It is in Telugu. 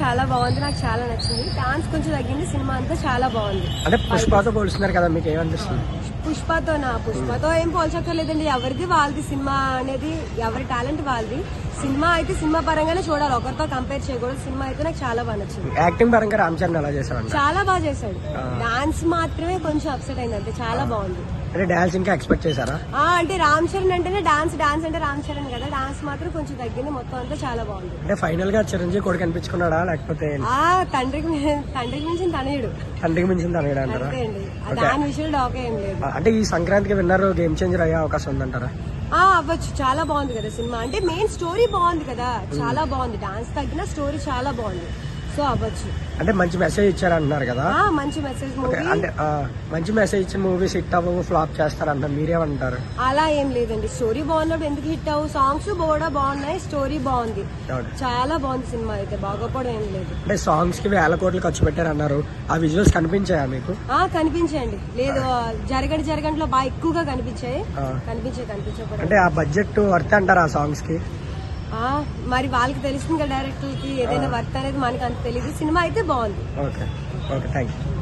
చాలా బాగుంది, నాకు చాలా నచ్చింది. డాన్స్ కొంచెం తగ్గింది, సినిమా అంతా చాలా బాగుంది. అంటే పుష్పతో పోలుస్తున్నారు కదా, మీకు ఏమనిపిస్తుంది? పుష్పతో ఏం పోల్చక్కర్లేదండి, ఎవరిది వాళ్ళది. సినిమా అనేది ఎవరి టాలెంట్ వాళ్ళది. సినిమా అయితే సినిమా పరంగానే చూడాలి, ఒకరితో కంపేర్ చేయకూడదు. సినిమా అయితే నాకు చాలా బాగా నచ్చింది. యాక్టింగ్ పరంగా రామ్ చరణ్ ఎలా చేశాడు? చాలా బాగా చేశాడు. డాన్స్ మాత్రమే కొంచెం అప్సెట్ అయింది అంతే, చాలా బాగుంది. అంటే డాన్స్ ఇంకా ఎక్స్పెక్ట్ చేశారా? అంటే రామ్ చరణ్ అంటేనే డాన్స్ అంటే రామ్ చరణ్ కదా, డాన్స్ మాత్రం కొంచెం తగ్గింది, మొత్తం అంతా చాలా బాగుంది. అంటే ఫైనల్ గా చిరంజీవి కొడుకు అనిపించుకున్నాడా లేకపోతే తండ్రికి మించిన తనయుడు, తండ్రికి మించిన తనయుడు అంటారా? అంతే అండి, దాని విషయంలో డాకే ఏం లేదు. అంటే ఈ సంక్రాంతికి విన్నర్ గేమ్ చేంజర్ అయ్యే అవకాశం ఉందంటారా? అవ్వచ్చు, చాలా బాగుంది కదా సినిమా. అంటే మెయిన్ స్టోరీ బాగుంది కదా, చాలా బాగుంది. డాన్స్ తగ్గిన స్టోరీ చాలా బాగుంది, సో అవ్వచ్చు. అంటే మంచి మెసేజ్ ఇచ్చారంటున్నారు కదా, మంచి మెసేజ్ మూవీ. అంటే మంచి మెసేజ్ ఇచ్చిన మూవీస్ హిట్ అవ్వవు, ఫ్లాప్ చేస్తారంటారు, మీరేమంటారు? అలా ఏం లేదండి, స్టోరీ బాగున్నప్పుడు ఎందుకు హిట్ అవ్వు? సాంగ్స్ కూడా బాగున్నాయి, స్టోరీ బాగుంది, చాలా బాగుంది సినిమా అయితే, బాగోపోవడం ఏం లేదు. అంటే సాంగ్స్ కి 1000 కోట్లు ఖర్చు పెట్టారన్నారు, ఆ విజువల్స్ కనిపించాయా మీకు? కనిపించాయండి, లేదు జరగంట్లో బాగా ఎక్కువగా కనిపించాయి. అంటే ఆ బడ్జెట్ వర్త్ అంటారా ఆ సాంగ్స్ కి? మరి వాళ్ళకి తెలిసింది కదా, డైరెక్టర్ కి ఏదైనా వర్త్ అనేది మనకి అంత తెలియదు. సినిమా అయితే బాగుంది. Okay, thank you.